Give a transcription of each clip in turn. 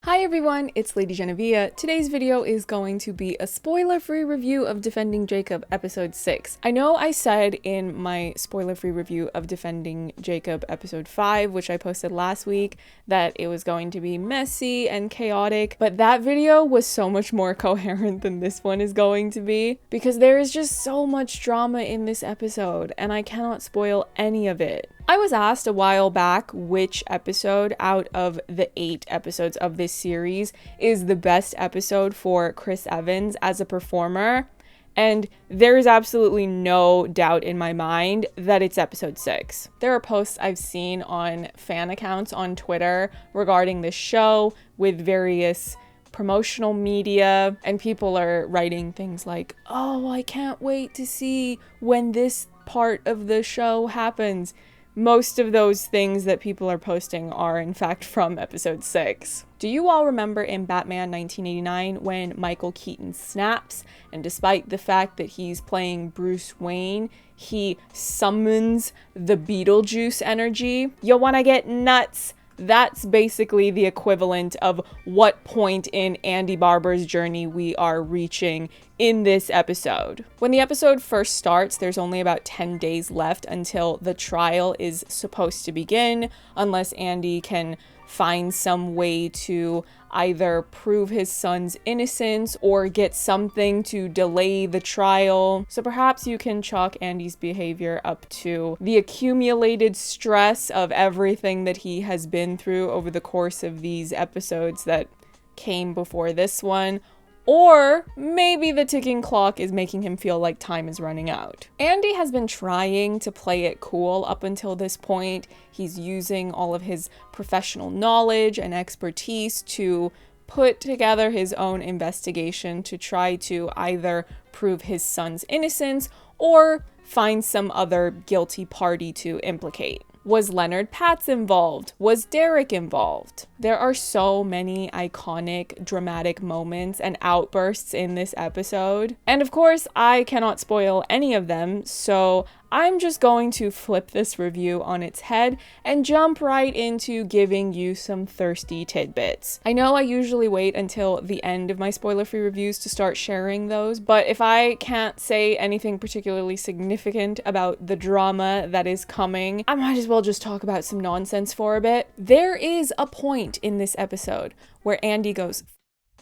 Hi everyone, it's LadyJenevia. Today's video is going to be a spoiler-free review of Defending Jacob episode 6. I know I said in my spoiler-free review of Defending Jacob episode 5, which I posted last week, that it was going to be messy and chaotic, but that video was so much more coherent than this one is going to be, because there is just so much drama in this episode, and I cannot spoil any of it. I was asked a while back which episode out of the 8 episodes of this series is the best episode for Chris Evans as a performer, and there is absolutely no doubt in my mind that it's episode 6. There are posts I've seen on fan accounts on Twitter regarding this show with various promotional media, and people are writing things like, "Oh, I can't wait to see when this part of the show happens." Most of those things that people are posting are in fact from episode 6. Do you all remember in Batman 1989 when Michael Keaton snaps, and despite the fact that he's playing Bruce Wayne, he summons the Beetlejuice energy? You wanna get nuts? That's basically the equivalent of what point in Andy Barber's journey we are reaching in this episode. When the episode first starts, there's only about 10 days left until the trial is supposed to begin, unless Andy can find some way to either prove his son's innocence or get something to delay the trial. So perhaps you can chalk Andy's behavior up to the accumulated stress of everything that he has been through over the course of these episodes that came before this one. Or maybe the ticking clock is making him feel like time is running out. Andy has been trying to play it cool up until this point. He's using all of his professional knowledge and expertise to put together his own investigation to try to either prove his son's innocence or find some other guilty party to implicate. Was Leonard Patz involved? Was Derek involved? There are so many iconic, dramatic moments and outbursts in this episode. And of course, I cannot spoil any of them, so I'm just going to flip this review on its head and jump right into giving you some thirsty tidbits. I know I usually wait until the end of my spoiler-free reviews to start sharing those, but if I can't say anything particularly significant about the drama that is coming, I might as well just talk about some nonsense for a bit. There is a point in this episode where Andy goes,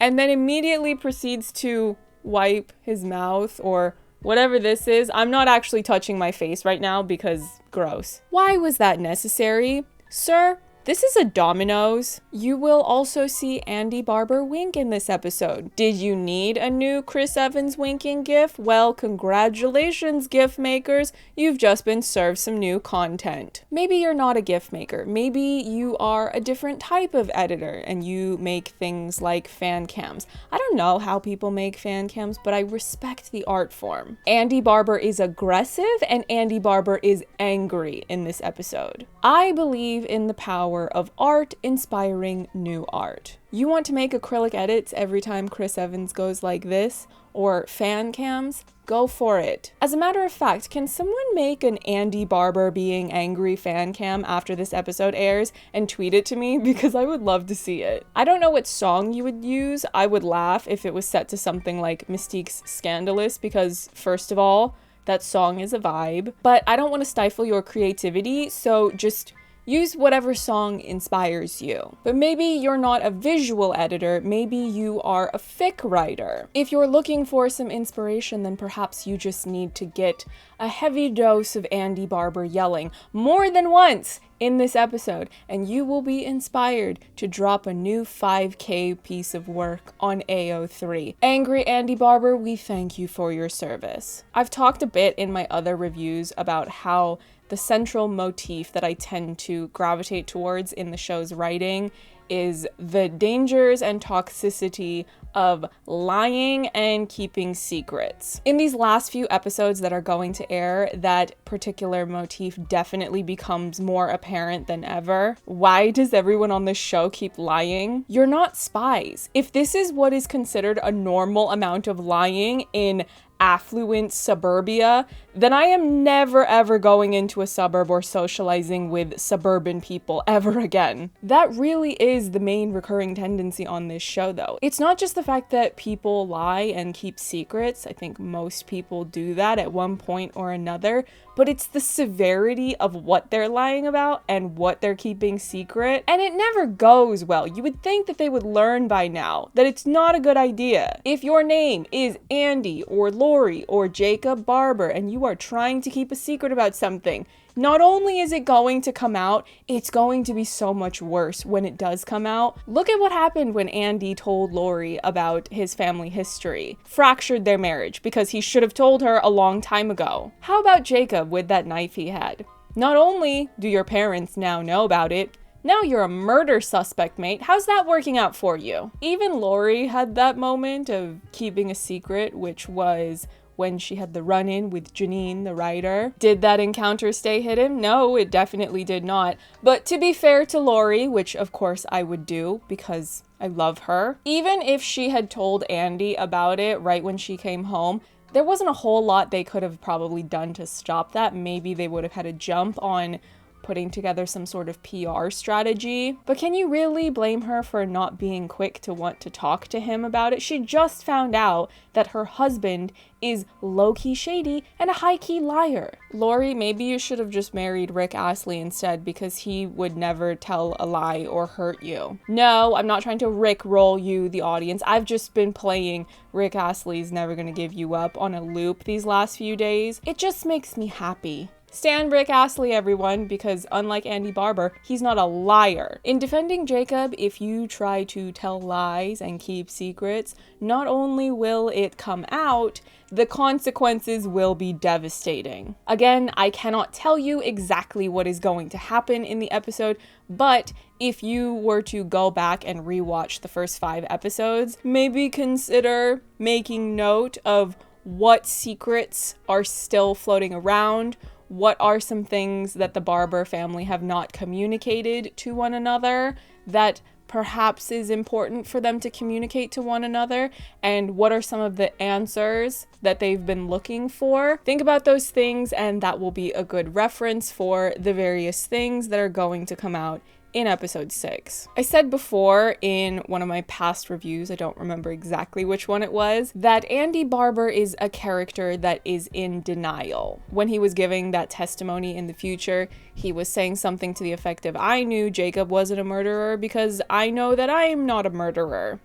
and then immediately proceeds to wipe his mouth or whatever this is. I'm not actually touching my face right now because gross. Why was that necessary? Sir, this is a Domino's. You will also see Andy Barber wink in this episode. Did you need a new Chris Evans winking gif? Well, congratulations, gif makers. You've just been served some new content. Maybe you're not a gif maker. Maybe you are a different type of editor and you make things like fan cams. I don't know how people make fan cams, but I respect the art form. Andy Barber is aggressive and Andy Barber is angry in this episode. I believe in the power of art inspiring new art. You want to make acrylic edits every time Chris Evans goes like this, or fan cams? Go for it. As a matter of fact, can someone make an Andy Barber being angry fan cam after this episode airs and tweet it to me? Because I would love to see it. I don't know what song you would use. I would laugh if it was set to something like Mystique's Scandalous, because first of all, that song is a vibe, but I don't want to stifle your creativity, so just use whatever song inspires you. But maybe you're not a visual editor, maybe you are a fic writer. If you're looking for some inspiration, then perhaps you just need to get a heavy dose of Andy Barber yelling more than once in this episode, and you will be inspired to drop a new 5K piece of work on AO3. Angry Andy Barber, we thank you for your service. I've talked a bit in my other reviews about how the central motif that I tend to gravitate towards in the show's writing is the dangers and toxicity of lying and keeping secrets. In these last few episodes that are going to air, that particular motif definitely becomes more apparent than ever. Why does everyone on this show keep lying? You're not spies. If this is what is considered a normal amount of lying in affluent suburbia, then I am never ever going into a suburb or socializing with suburban people ever again. That really is the main recurring tendency on this show though. It's not just the fact that people lie and keep secrets. I think most people do that at one point or another, but it's the severity of what they're lying about and what they're keeping secret, and it never goes well. You would think that they would learn by now that it's not a good idea. If your name is Andy or Lori or Jacob Barber and you are trying to keep a secret about something, not only is it going to come out, it's going to be so much worse when it does come out. Look at what happened when Andy told Lori about his family history. Fractured their marriage because he should have told her a long time ago. How about Jacob with that knife he had? Not only do your parents now know about it, now you're a murder suspect, mate. How's that working out for you? Even Lori had that moment of keeping a secret, which was when she had the run-in with Janine, the writer. Did that encounter stay hidden? No, it definitely did not. But to be fair to Lori, which of course I would do because I love her, even if she had told Andy about it right when she came home, there wasn't a whole lot they could have probably done to stop that. Maybe they would have had a jump on putting together some sort of PR strategy. But can you really blame her for not being quick to want to talk to him about it? She just found out that her husband is low-key shady and a high-key liar. Lori, maybe you should have just married Rick Astley instead, because he would never tell a lie or hurt you. No, I'm not trying to Rick-roll you, the audience. I've just been playing Rick Astley's Never Gonna Give You Up on a loop these last few days. It just makes me happy. Stan Rick Astley, everyone, because unlike Andy Barber, he's not a liar. In defending Jacob, if you try to tell lies and keep secrets, not only will it come out, the consequences will be devastating. Again, I cannot tell you exactly what is going to happen in the episode, but if you were to go back and rewatch the first 5 episodes, maybe consider making note of what secrets are still floating around. What are some things that the Barber family have not communicated to one another that perhaps is important for them to communicate to one another? And what are some of the answers that they've been looking for? Think about those things, and that will be a good reference for the various things that are going to come out in episode 6. I said before in one of my past reviews, I don't remember exactly which one it was, that Andy Barber is a character that is in denial. When he was giving that testimony in the future, he was saying something to the effect of, I knew Jacob wasn't a murderer because I know that I am not a murderer.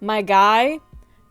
My guy,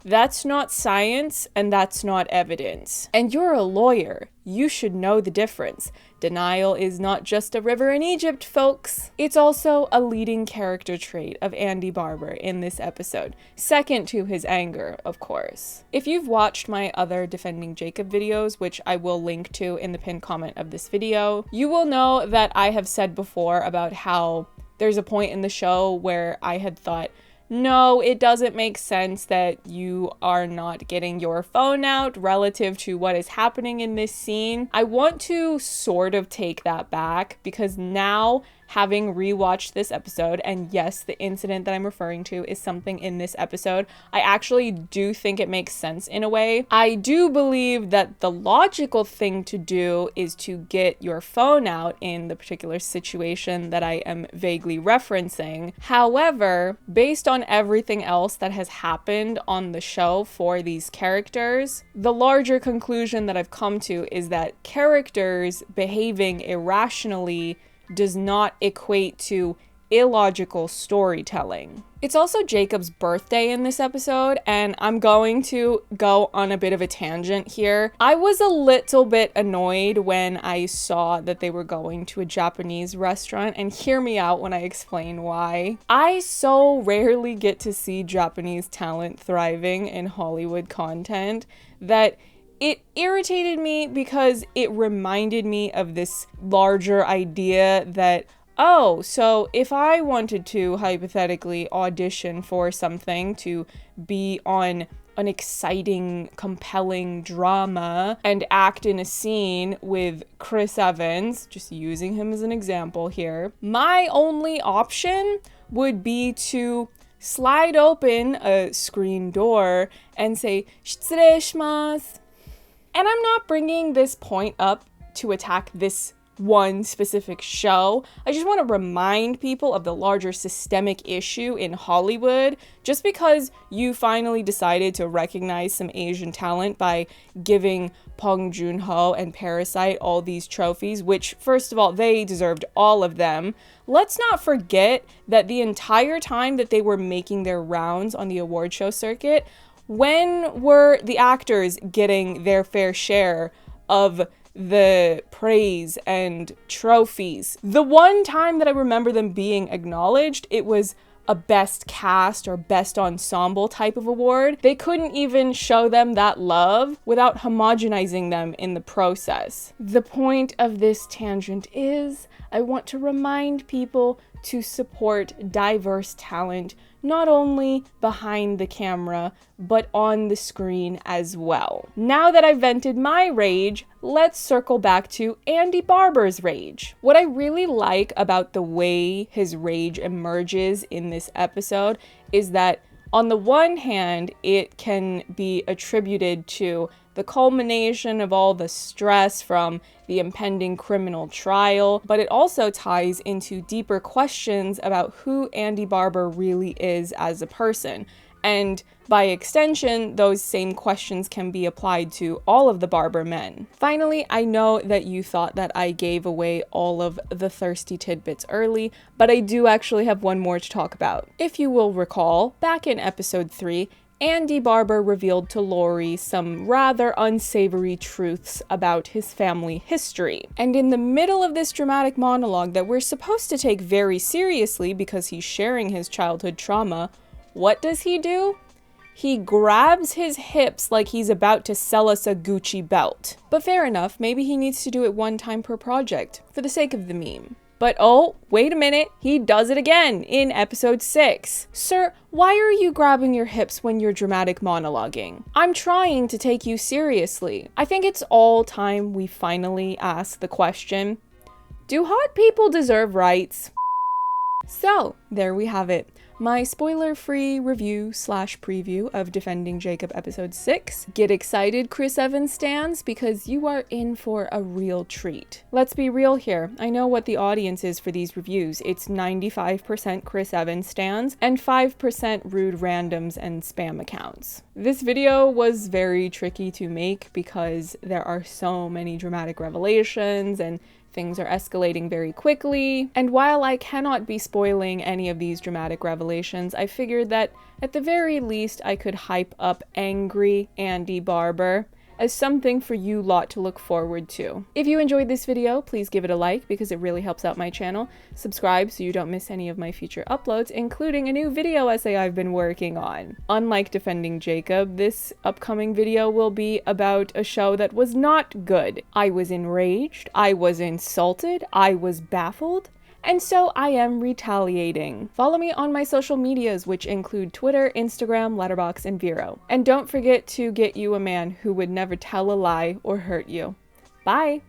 that's not science and that's not evidence. And you're a lawyer. You should know the difference. Denial is not just a river in Egypt, folks. It's also a leading character trait of Andy Barber in this episode, second to his anger, of course. If you've watched my other Defending Jacob videos, which I will link to in the pinned comment of this video, you will know that I have said before about how there's a point in the show where I had thought, no, it doesn't make sense that you are not getting your phone out relative to what is happening in this scene. I want to sort of take that back, because now, having rewatched this episode, and yes, the incident that I'm referring to is something in this episode, I actually do think it makes sense in a way. I do believe that the logical thing to do is to get your phone out in the particular situation that I am vaguely referencing. However, based on everything else that has happened on the show for these characters, the larger conclusion that I've come to is that characters behaving irrationally does not equate to illogical storytelling. It's also Jacob's birthday in this episode, and I'm going to go on a bit of a tangent here. I was a little bit annoyed when I saw that they were going to a Japanese restaurant, and hear me out when I explain why. I so rarely get to see Japanese talent thriving in Hollywood content that it irritated me, because it reminded me of this larger idea that, oh, so if I wanted to hypothetically audition for something to be on an exciting, compelling drama and act in a scene with Chris Evans, just using him as an example here, my only option would be to slide open a screen door and say, "Shitsurei shimasu," And I'm not bringing this point up to attack this one specific show. I just want to remind people of the larger systemic issue in Hollywood. Just because you finally decided to recognize some Asian talent by giving Bong Joon-ho and Parasite all these trophies, which, first of all, they deserved all of them. Let's not forget that the entire time that they were making their rounds on the award show circuit, when were the actors getting their fair share of the praise and trophies? The one time that I remember them being acknowledged, it was a best cast or best ensemble type of award. They couldn't even show them that love without homogenizing them in the process. The point of this tangent is I want to remind people to support diverse talent, not only behind the camera, but on the screen as well. Now that I've vented my rage, let's circle back to Andy Barber's rage. What I really like about the way his rage emerges in this episode is that on the one hand, it can be attributed to the culmination of all the stress from the impending criminal trial, but it also ties into deeper questions about who Andy Barber really is as a person. And by extension, those same questions can be applied to all of the Barber men. Finally, I know that you thought that I gave away all of the thirsty tidbits early, but I do actually have one more to talk about. If you will recall, back in episode 3, Andy Barber revealed to Lori some rather unsavory truths about his family history. And in the middle of this dramatic monologue that we're supposed to take very seriously because he's sharing his childhood trauma, what does he do? He grabs his hips like he's about to sell us a Gucci belt. But fair enough, maybe he needs to do it one time per project, for the sake of the meme. But oh, wait a minute, he does it again in episode 6. Sir, why are you grabbing your hips when you're dramatic monologuing? I'm trying to take you seriously. I think it's all time we finally ask the question, do hot people deserve rights? So, there we have it. My spoiler-free review/preview of Defending Jacob episode 6. Get excited, Chris Evans stans, because you are in for a real treat. Let's be real here. I know what the audience is for these reviews. It's 95% Chris Evans stans and 5% rude randoms and spam accounts. This video was very tricky to make because there are so many dramatic revelations and things are escalating very quickly, and while I cannot be spoiling any of these dramatic revelations, I figured that at the very least I could hype up angry Andy Barber as something for you lot to look forward to. If you enjoyed this video, please give it a like because it really helps out my channel. Subscribe so you don't miss any of my future uploads, including a new video essay I've been working on. Unlike Defending Jacob, this upcoming video will be about a show that was not good. I was enraged, I was insulted, I was baffled, and so I am retaliating. Follow me on my social medias, which include Twitter, Instagram, Letterboxd, and Vero. And don't forget to get you a man who would never tell a lie or hurt you. Bye!